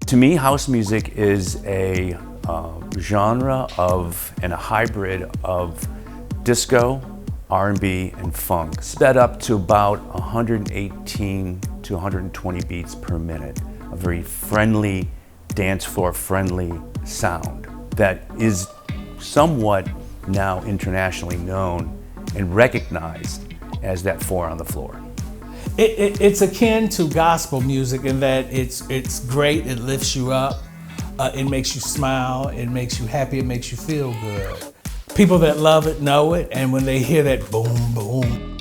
To me, house music is a genre of and a hybrid of disco, R&B, and funk, sped up to about 118 to 120 beats per minute. A very friendly, dance floor friendly sound that is somewhat now internationally known and recognized as that 4 on the floor. It's akin to gospel music in that it's great, it lifts you up, it makes you smile, it makes you happy, it makes you feel good. People that love it know it, and when they hear that boom, boom,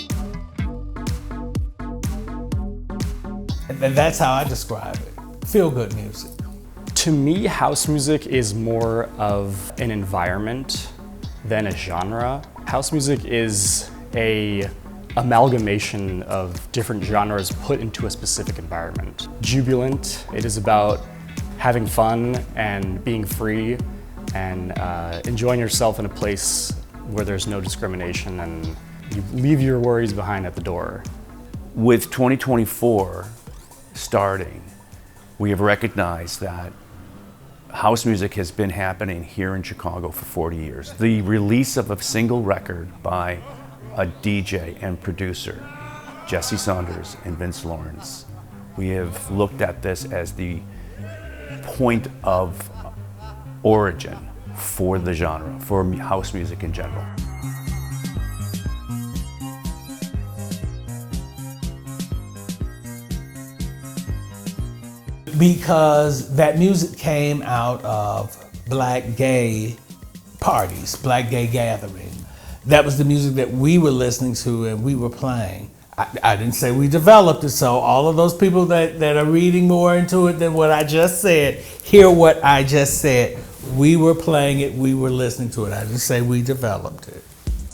and that's how I describe it, feel good music. To me, house music is more of an environment than a genre. House music is a amalgamation of different genres put into a specific environment. Jubilant, it is about having fun and being free and enjoying yourself in a place where there's no discrimination and you leave your worries behind at the door. With 2024 starting, we have recognized that house music has been happening here in Chicago for 40 years. The release of a single record by a DJ and producer, Jesse Saunders and Vince Lawrence. We have looked at this as the point of origin for the genre, for house music in general. Because that music came out of black gay parties, black gay gatherings. That was the music that we were listening to and we were playing. I didn't say we developed it, so all of those people that are reading more into it than what I just said, hear what I just said. We were playing it, we were listening to it. I didn't say we developed it.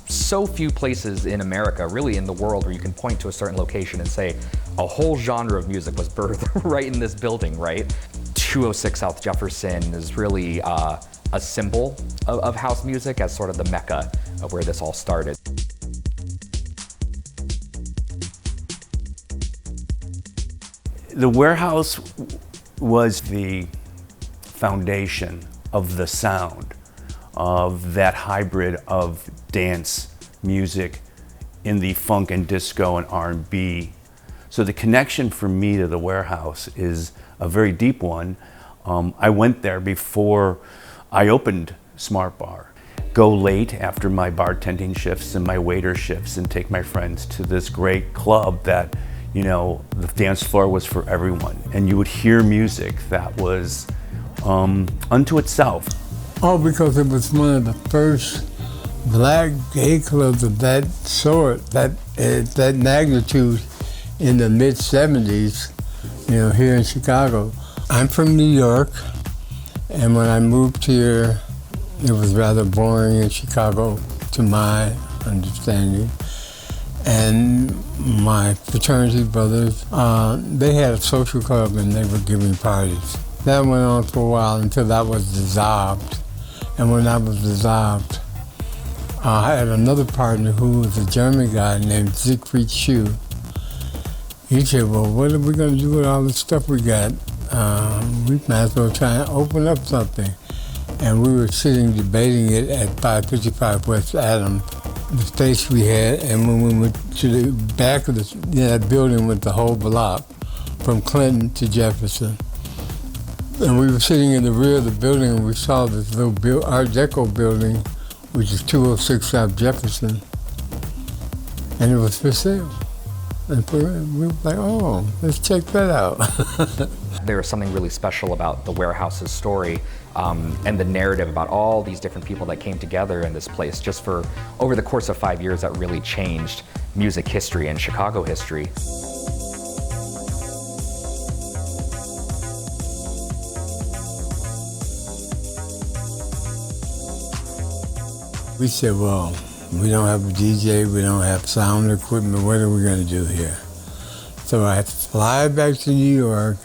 So few places in America, really in the world, where you can point to a certain location and say a whole genre of music was birthed right in this building, right? 206 South Jefferson is really a symbol of house music as sort of the mecca of where this all started. The warehouse was the foundation of the sound of that hybrid of dance music in the funk and disco and R&B. So the connection for me to the warehouse is a very deep one. I went there before I opened Smart Bar. Go late after my bartending shifts and my waiter shifts and take my friends to this great club that, you know, the dance floor was for everyone. And you would hear music that was unto itself. All because it was one of the first black gay clubs of that sort, that magnitude in the mid-70s, you know, here in Chicago. I'm from New York, and when I moved here, it was rather boring in Chicago, to my understanding. And my fraternity brothers, they had a social club and they were giving parties. That went on for a while until that was dissolved. And when that was dissolved, I had another partner who was a German guy named Siegfried Schuh. He said, well, what are we going to do with all the stuff we got? We might as well try and open up something. And we were sitting debating it at 555 West Adams, the space we had, and when we went to the back of that building with the whole block, from Clinton to Jefferson. And we were sitting in the rear of the building and we saw this little Art Deco building, which is 206 South Jefferson, and it was for sale. And we were like, oh, let's check that out. There was something really special about the warehouse's story and the narrative about all these different people that came together in this place just for over the course of 5 years that really changed music history and Chicago history. We said, well, we don't have a DJ, we don't have sound equipment, what are we going to do here? So I had to fly back to New York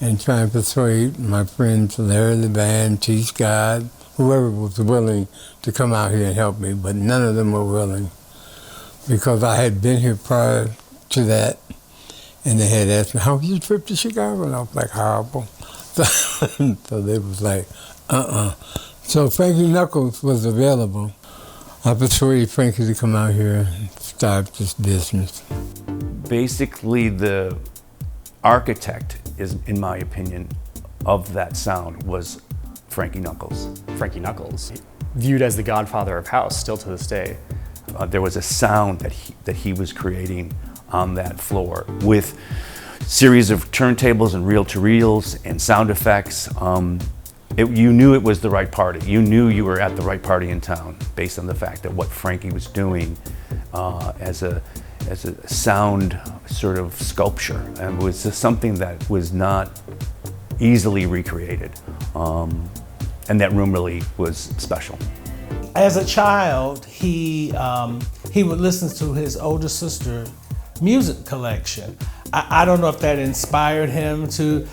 and try and persuade my friends Larry the Band, T. Scott, whoever was willing to come out here and help me, but none of them were willing because I had been here prior to that, and they had asked me, how was your trip to Chicago? And I was like, horrible. So they was like, So Frankie Knuckles was available. I persuaded Frankie to come out here and start this business. Basically, the architect is, in my opinion, of that sound was Frankie Knuckles. Frankie Knuckles, viewed as the godfather of house still to this day. There was a sound that he was creating on that floor with series of turntables and reel-to-reels and sound effects. You knew it was the right party. You knew you were at the right party in town based on the fact that what Frankie was doing as a sound sort of sculpture, and was just something that was not easily recreated. And that room really was special. As a child, he would listen to his older sister's music collection. I don't know if that inspired him to.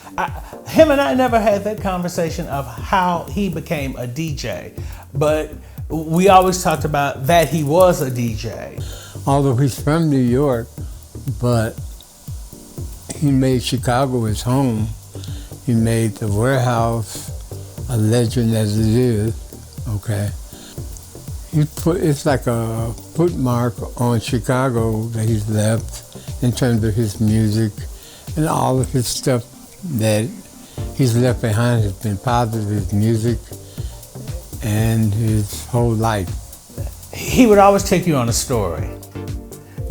Him and I never had that conversation of how he became a DJ, but we always talked about that he was a DJ. Although he's from New York, but he made Chicago his home. He made the Warehouse a legend as it is, okay? It's like a footmark on Chicago that he's left in terms of his music, and all of his stuff that he's left behind has been positive, his music and his whole life. He would always take you on a story,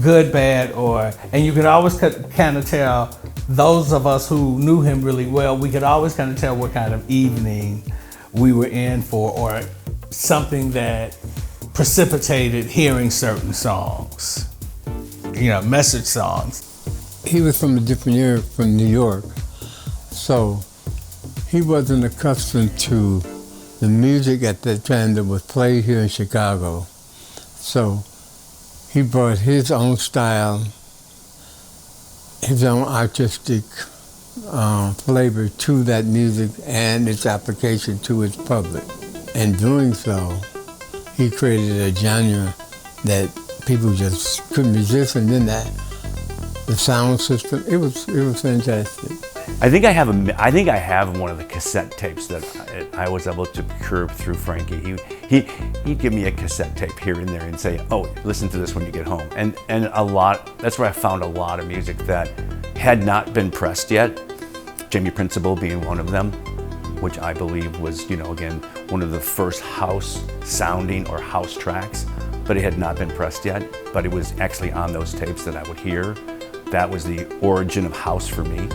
good, bad, and you could always kind of tell, those of us who knew him really well, we could always kind of tell what kind of evening we were in for, or something that precipitated hearing certain songs, message songs. He was from a different era, from New York, so he wasn't accustomed to the music at that time that was played here in Chicago. So he brought his own style, his own artistic flavor to that music and its application to its public. In doing so, he created a genre that people just couldn't resist, and then the sound system, it was fantastic. I think I have one of the cassette tapes that I was able to procure through Frankie. He'd give me a cassette tape here and there and say, "Oh, listen to this when you get home." And that's where I found a lot of music that had not been pressed yet. Jamie Principle being one of them, which I believe was, again, one of the first house sounding or house tracks, but it had not been pressed yet. But it was actually on those tapes that I would hear. That was the origin of house for me.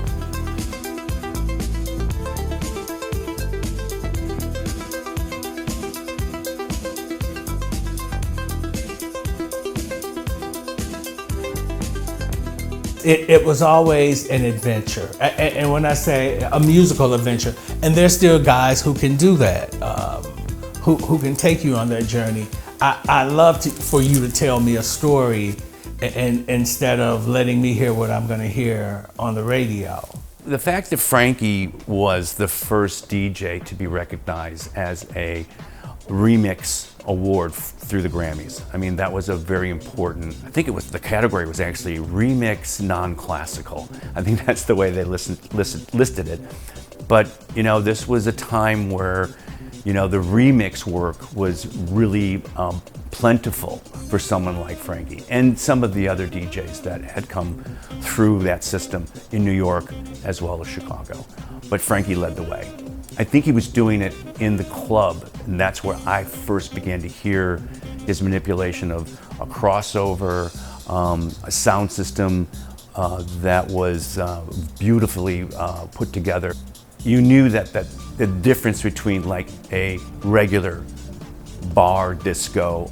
It was always an adventure, and when I say a musical adventure, and there's still guys who can do that, who can take you on that journey. I love for you to tell me a story, and instead of letting me hear what I'm going to hear on the radio. The fact that Frankie was the first DJ to be recognized as a remix award through the Grammys. I mean, that was a very important, I think the category was actually remix non-classical. I think that's the way they listed it. But, this was a time where, the remix work was really plentiful for someone like Frankie and some of the other DJs that had come through that system in New York as well as Chicago. But Frankie led the way. I think he was doing it in the club, and that's where I first began to hear his manipulation of a crossover, a sound system that was beautifully put together. You knew that the difference between like a regular bar disco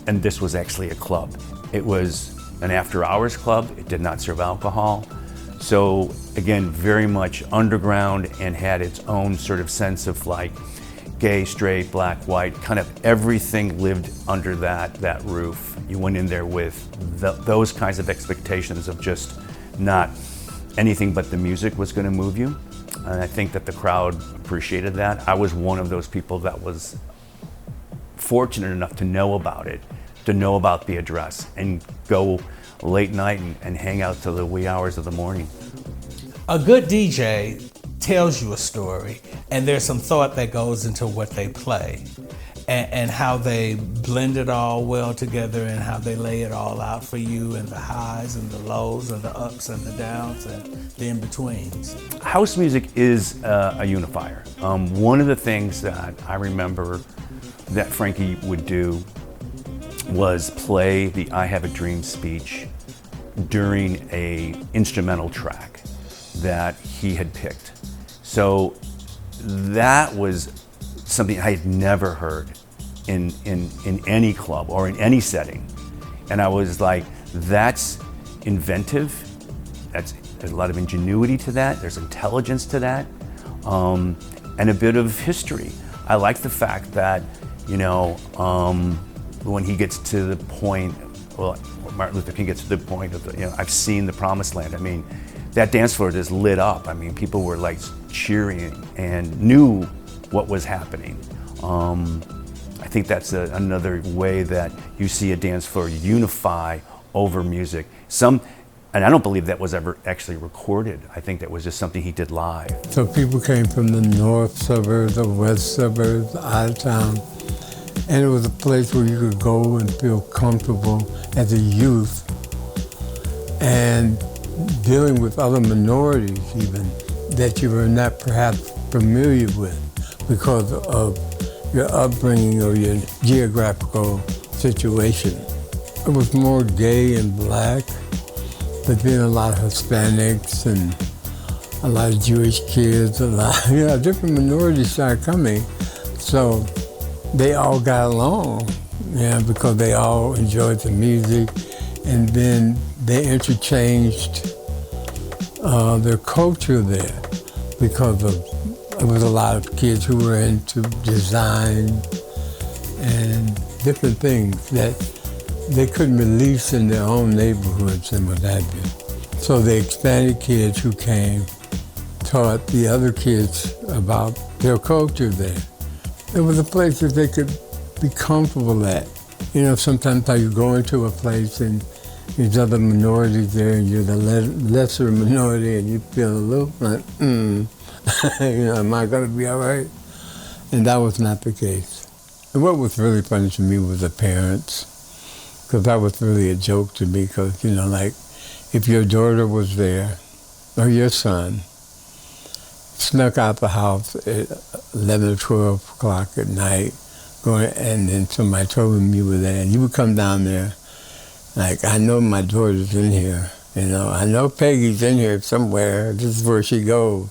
and this was actually a club. It was an after-hours club. It did not serve alcohol. So again, very much underground and had its own sort of sense of like gay, straight, black, white, kind of everything lived under that roof. You went in there with those kinds of expectations of just not anything but the music was going to move you. And I think that the crowd appreciated that. I was one of those people that was fortunate enough to know about it, to know about the address and go late night and hang out till the wee hours of the morning. A good DJ tells you a story, and there's some thought that goes into what they play, and how they blend it all well together, and how they lay it all out for you, and the highs and the lows and the ups and the downs and the in-betweens. House music is a unifier. One of the things that I remember that Frankie would do was play the I Have a Dream speech during a instrumental track that he had picked. So that was something I had never heard in any club or in any setting. And I was like, that's inventive. There's a lot of ingenuity to that. There's intelligence to that, and a bit of history. I like the fact that, when he gets to the point, well, Martin Luther King gets to the point of, I've seen the promised land. I mean, that dance floor just lit up. I mean, people were like cheering and knew what was happening. I think that's another way that you see a dance floor unify over music. And I don't believe that was ever actually recorded. I think that was just something he did live. So people came from the north suburbs, the west suburbs, out of town. And it was a place where you could go and feel comfortable as a youth, and dealing with other minorities even that you were not perhaps familiar with because of your upbringing or your geographical situation. It was more gay and black, but then a lot of Hispanics and a lot of Jewish kids, a lot, different minorities started coming. So they all got along, because they all enjoyed the music, and then they interchanged their culture there because there was a lot of kids who were into design and different things that they couldn't release in their own neighborhoods and what have you. So the Hispanic kids who came taught the other kids about their culture there. It was a place that they could be comfortable at. Sometimes how you go into a place and there's other minorities there and you're the lesser minority and you feel a little like, am I gonna be all right? And that was not the case. And what was really funny to me was the parents, because that was really a joke to me, because, like, if your daughter was there, or your son, snuck out the house at 11 or 12 o'clock at night, and then somebody told him you were there, and you would come down there, like, I know my daughter's in here, I know Peggy's in here somewhere, this is where she goes.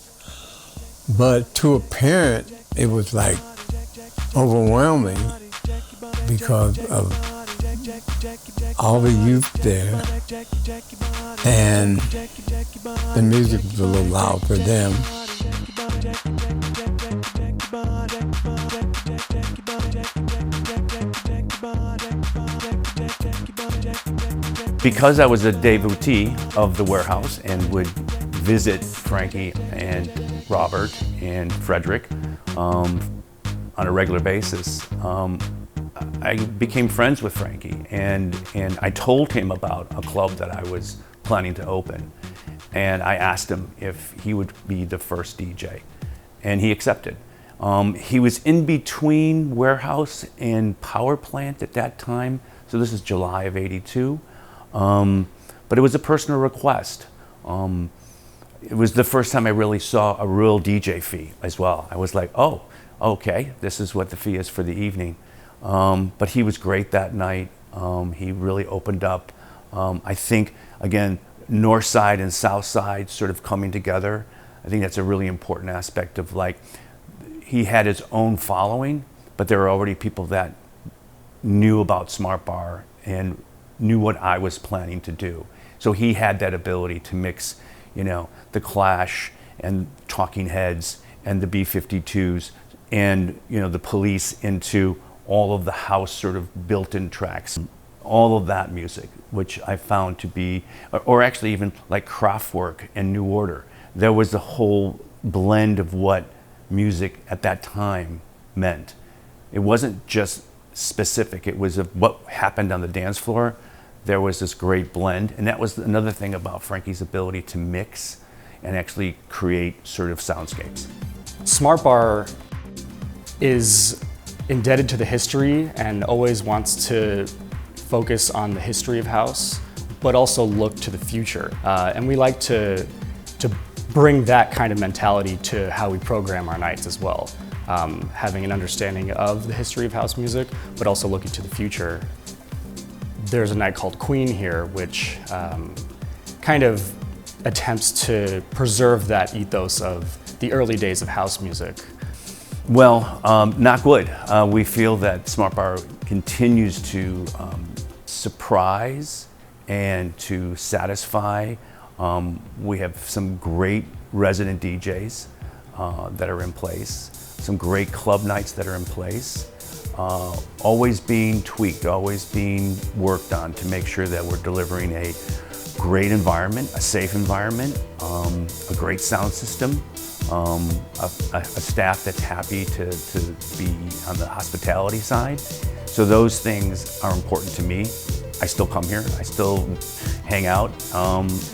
But to a parent, it was like overwhelming because of all the youth there, and the music was a little loud for them. Because I was a devotee of the Warehouse and would visit Frankie and Robert and Frederick on a regular basis, I became friends with Frankie, and I told him about a club that I was planning to open, and I asked him if he would be the first DJ, and he accepted. He was in between Warehouse and Power Plant at that time, so this is July of '82, but it was a personal request. It was the first time I really saw a real DJ fee as well. I was like, oh, okay, this is what the fee is for the evening. But he was great that night. He really opened up. I think, again, North Side and South Side sort of coming together. I think that's a really important aspect of, like, he had his own following, but there were already people that knew about Smart Bar and knew what I was planning to do. So he had that ability to mix, the Clash and Talking Heads and the B-52s and, the Police into all of the house sort of built-in tracks, all of that music, which I found to be, or actually even like Kraftwerk and New Order. There was a whole blend of what music at that time meant. It wasn't just specific, it was of what happened on the dance floor. There was this great blend, and that was another thing about Frankie's ability to mix and actually create sort of soundscapes. Smart Bar is indebted to the history and always wants to focus on the history of house, but also look to the future. And we like to bring that kind of mentality to how we program our nights as well. Having an understanding of the history of house music, but also looking to the future. There's a night called Queen here, which kind of attempts to preserve that ethos of the early days of house music. Well, not good. We feel that Smart Bar continues to surprise and to satisfy. We have some great resident DJs that are in place, some great club nights that are in place, always being tweaked, always being worked on to make sure that we're delivering a great environment, a safe environment, a great sound system, a staff that's happy to be on the hospitality side. So those things are important to me. I still come here, I still hang out,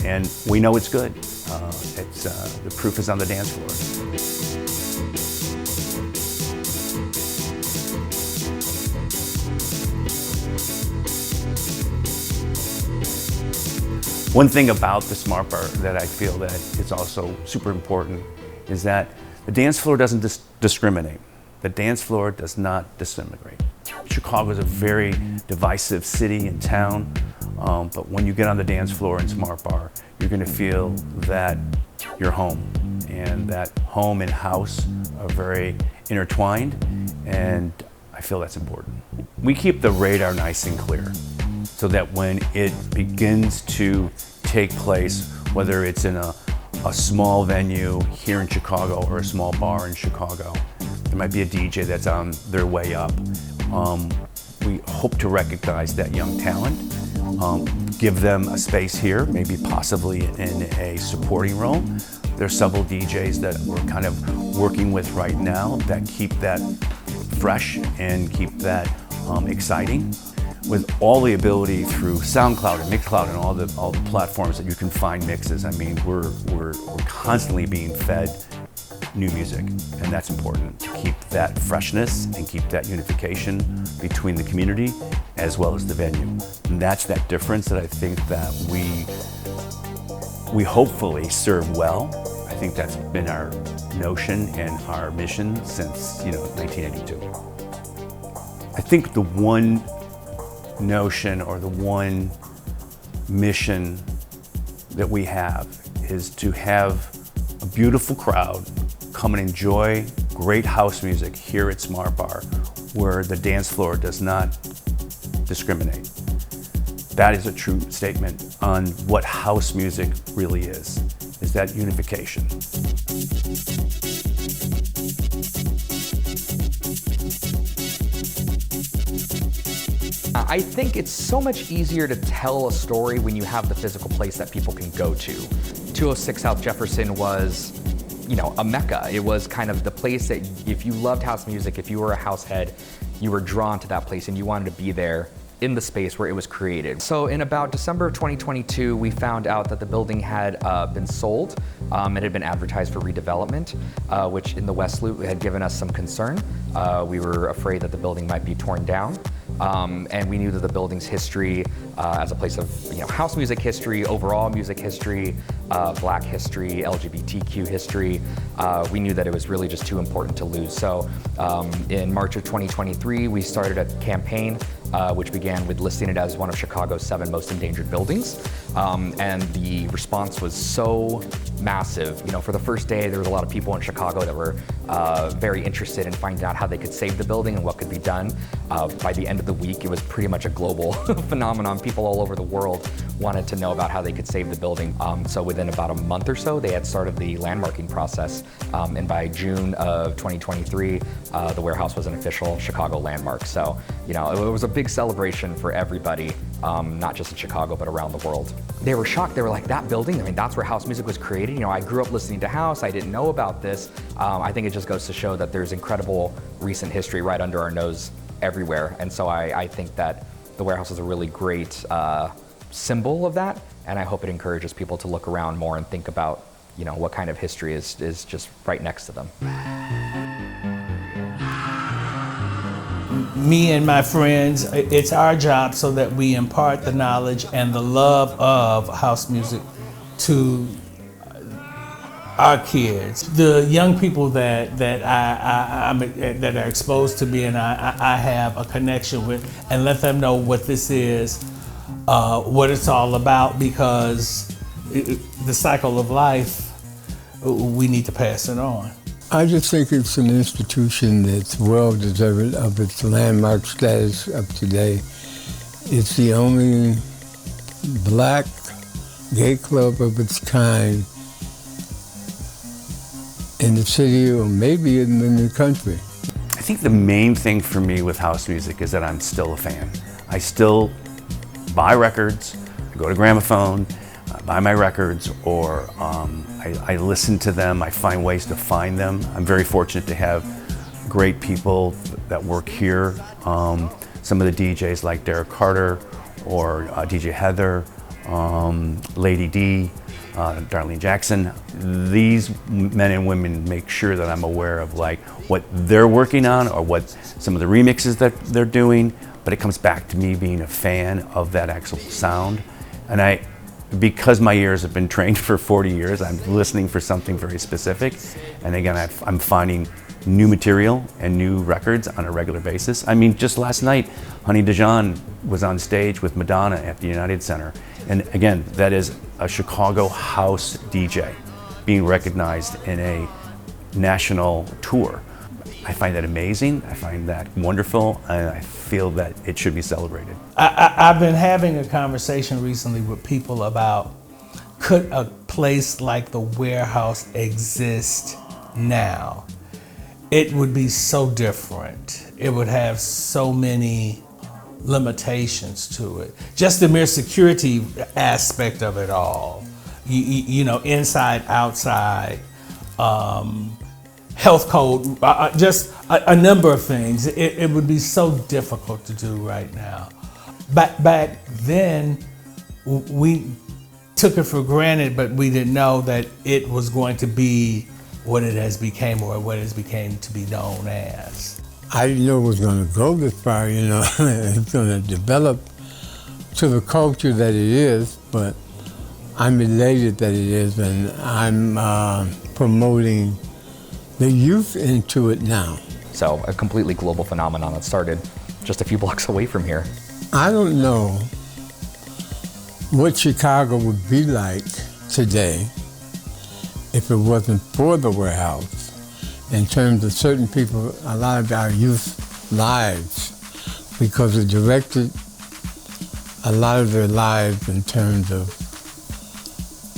and we know it's good. The proof is on the dance floor. One thing about the Smart Bar that I feel that is also super important is that the dance floor doesn't discriminate. The dance floor does not discriminate. Chicago is a very divisive city and town, but when you get on the dance floor in Smart Bar, you're going to feel that you're home, and that home and house are very intertwined, and I feel that's important. We keep the radar nice and clear so that when it begins to take place, whether it's in a small venue here in Chicago or a small bar in Chicago, there might be a DJ that's on their way up. We hope to recognize that young talent, give them a space here, maybe possibly in a supporting role. There's several DJs that we're kind of working with right now that keep that fresh and keep that exciting. With all the ability through SoundCloud and Mixcloud and all the platforms that you can find mixes, I mean, we're constantly being fed new music, and that's important to keep that freshness and keep that unification between the community as well as the venue. And that's that difference that I think that we hopefully serve well. I think that's been our notion and our mission since 1982. I think the one notion or the one mission that we have is to have a beautiful crowd come and enjoy great house music here at Smart Bar, where the dance floor does not discriminate. That is a true statement on what house music really is that unification. I think it's so much easier to tell a story when you have the physical place that people can go to. 206 South Jefferson was, a mecca. It was kind of the place that if you loved house music, if you were a house head, you were drawn to that place and you wanted to be there in the space where it was created. So in about December of 2022, we found out that the building had been sold. It had been advertised for redevelopment, which in the West Loop had given us some concern. We were afraid that the building might be torn down. And we knew that the building's history as a place of house music history, overall music history, Black history, LGBTQ history, we knew that it was really just too important to lose. So in March of 2023, we started a campaign which began with listing it as one of Chicago's 7 most endangered buildings. And the response was so massive. For the first day, there was a lot of people in Chicago that were very interested in finding out how they could save the building and what could be done. By the end of the week, it was pretty much a global phenomenon. People all over the world wanted to know about how they could save the building. So within about a month or so, they had started the landmarking process. And by June of 2023, the warehouse was an official Chicago landmark. So, it was a big celebration for everybody, not just in Chicago, but around the world. They were shocked. They were like, that building? That's where house music was created. I grew up listening to house. I didn't know about this. I think it just goes to show that there's incredible recent history right under our nose everywhere. And so I think that the warehouse is a really great symbol of that. And I hope it encourages people to look around more and think about you know, what kind of history is just right next to them. Me and my friends, it's our job so that we impart the knowledge and the love of house music to our kids, the young people that are exposed to me and I have a connection with, and let them know what this is, what it's all about, because the cycle of life, we need to pass it on. I just think it's an institution that's well deserving of its landmark status of today. It's the only black gay club of its kind in the city, or maybe in the country. I think the main thing for me with house music is that I'm still a fan. I still buy records, I go to Gramophone, I buy my records, or I listen to them, I find ways to find them. I'm very fortunate to have great people that work here. Some of the DJs like Derek Carter or DJ Heather, Lady D, Darlene Jackson. These men and women make sure that I'm aware of like what they're working on or what some of the remixes that they're doing, but it comes back to me being a fan of that actual sound. And because my ears have been trained for 40 years, I'm listening for something very specific. And again, I'm finding new material and new records on a regular basis. I mean, just last night, Honey Dijon was on stage with Madonna at the United Center. And again, that is a Chicago house DJ being recognized in a national tour. I find that amazing, I find that wonderful, and I feel that it should be celebrated. I've been having a conversation recently with people about, could a place like the Warehouse exist now? It would be so different. It would have so many limitations to it. Just the mere security aspect of it all. You know, inside, outside, health code, just a number of things. It would be so difficult to do right now. Back then, we took it for granted, but we didn't know that it was going to be what it has become, or what it has become to be known as. I didn't know it was going to go this far, you know. It's going to develop to the culture that it is, but I'm elated that it is, and I'm promoting the youth into it now. So a completely global phenomenon that started just a few blocks away from here. I don't know what Chicago would be like today if it wasn't for the Warehouse. In terms of certain people, a lot of our youth lives, because it directed a lot of their lives in terms of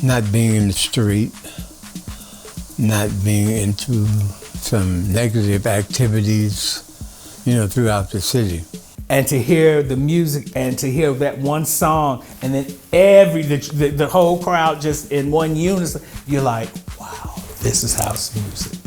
not being in the street, not being into some negative activities, you know, throughout the city. And to hear the music and to hear that one song, and then the whole crowd just in one unison, you're like, wow, this is house music.